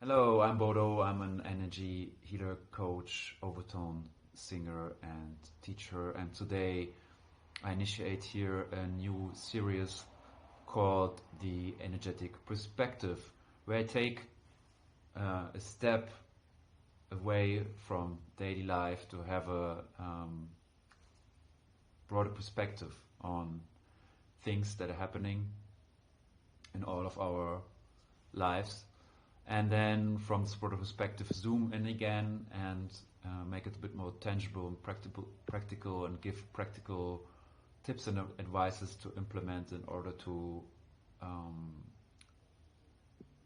Hello, I'm Bodo. I'm an energy healer, coach, overtone singer, and teacher. And today I initiate here a new series called The Energetic Perspective, where I take a step away from daily life to have a broader perspective on things that are happening in all of our lives. And then from this broader perspective, zoom in again and make it a bit more tangible and practical, and give practical tips and advices to implement in order to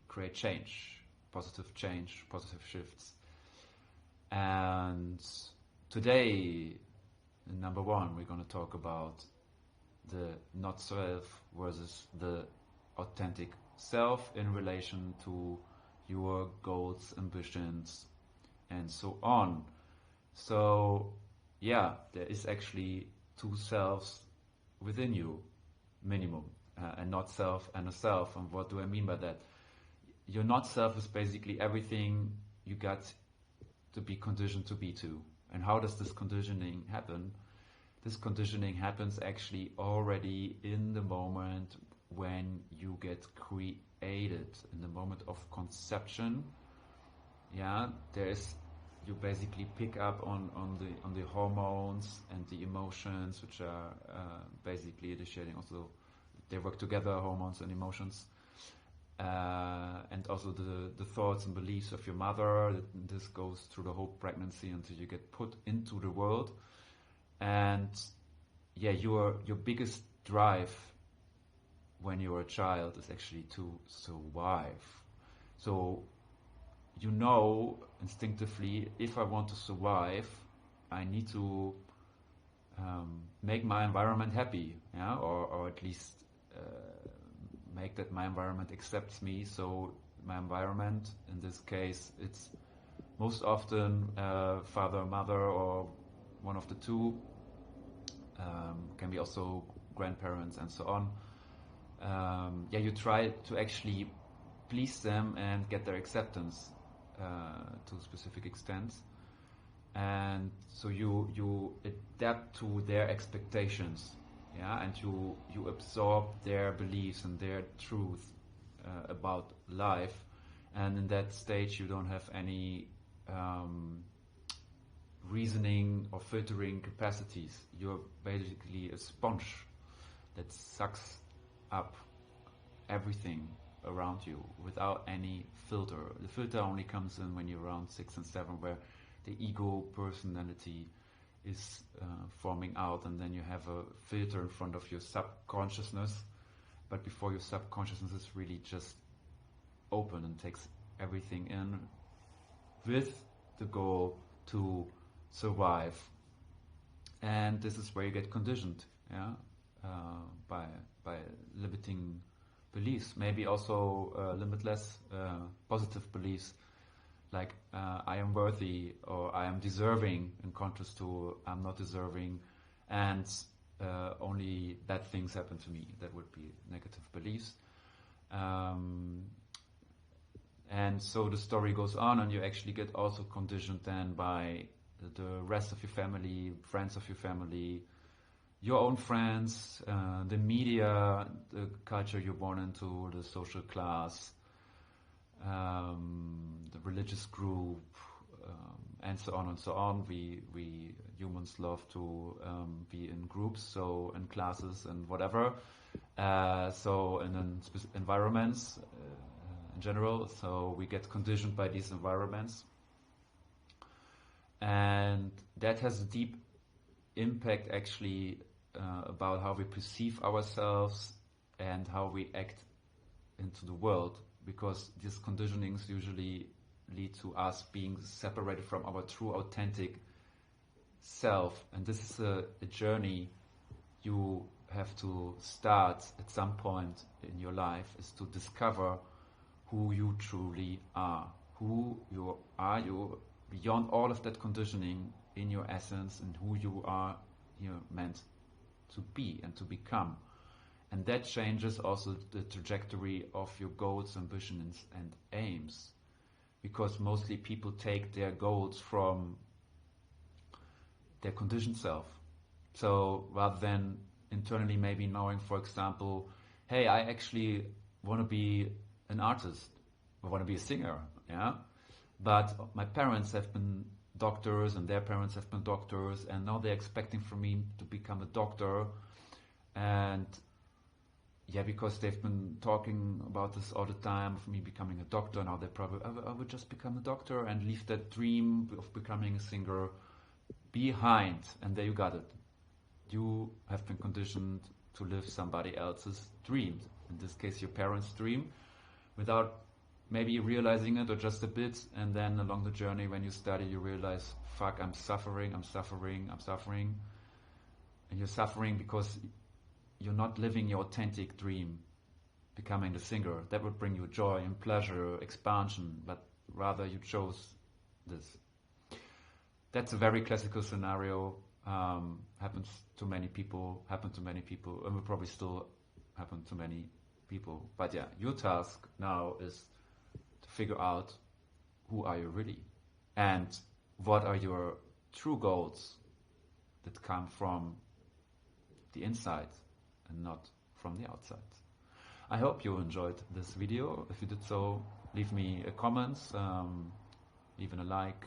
create change, positive shifts. And today, number one, we're going to talk about the not self versus the authentic self in relation to your goals, ambitions, and so on. So, yeah, there is actually two selves within you, minimum, and not self and a self. And what do I mean by that? Your not self is basically everything you got to be conditioned to be to. And how does this conditioning happen? This conditioning happens actually already in the moment when you get created, in the moment of conception. Yeah, you basically pick up on the hormones and the emotions, which are basically initiating. Also, they work together, hormones and emotions, and also the thoughts and beliefs of your mother. This goes through the whole pregnancy until you get put into the world. And yeah, your biggest drive when you're a child is actually to survive. So you know instinctively, if I want to survive, I need to make my environment happy, yeah, or at least make that my environment accepts me. So my environment, in this case, it's most often father, mother, or one of the two. Can be also grandparents and so on. You try to actually please them and get their acceptance to a specific extent, and so you adapt to their expectations, yeah, and you absorb their beliefs and their truth about life, and in that stage you don't have any reasoning or filtering capacities. You're basically a sponge that sucks up everything around you without any filter. The filter only comes in when you're around 6 and 7, where the ego personality is forming out, and then you have a filter in front of your subconsciousness. But before your subconsciousness is really just open and takes everything in with the goal to survive. And this is where you get conditioned, yeah, by limiting beliefs, maybe also limitless positive beliefs, like I am worthy or I am deserving, in contrast to I'm not deserving, and only bad things happen to me. That would be negative beliefs. And so the story goes on, and you actually get also conditioned then by the rest of your family, friends of your family, your own friends, the media, the culture you're born into, the social class, the religious group, and so on and so on. We humans love to be in groups, so in classes and whatever. So in environments in general. So we get conditioned by these environments, and that has a deep impact actually about how we perceive ourselves and how we act into the world, because these conditionings usually lead to us being separated from our true authentic self. And this is a journey you have to start at some point in your life, is to discover who you truly are, who you are, you beyond all of that conditioning, in your essence, and who you are here meant to be and to become. And that changes also the trajectory of your goals, ambitions, and aims. because mostly people take their goals from their conditioned self. So rather than internally maybe knowing, for example, hey, I actually want to be an artist, I want to be a singer, yeah, but my parents have been doctors and their parents have been doctors, and now they're expecting from me to become a doctor. And yeah, because they've been talking about this all the time of me becoming a doctor, now they probably, I would just become a doctor and leave that dream of becoming a singer behind. And there you got it. You have been conditioned to live somebody else's dream, in this case your parents' dream, without maybe realizing it or just a bit. And then along the journey when you study you realize, fuck, I'm suffering. And you're suffering because you're not living your authentic dream, becoming the singer. That would bring you joy and pleasure, expansion, but rather you chose this. That's a very classical scenario. Happened to many people, and will probably still happen to many people. But yeah, your task now is to figure out who are you really, and what are your true goals that come from the inside and not from the outside. I hope you enjoyed this video. If you did so, leave me a comment, leave a like,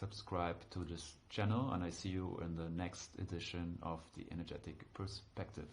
subscribe to this channel, and I see you in the next edition of the Energetic Perspective.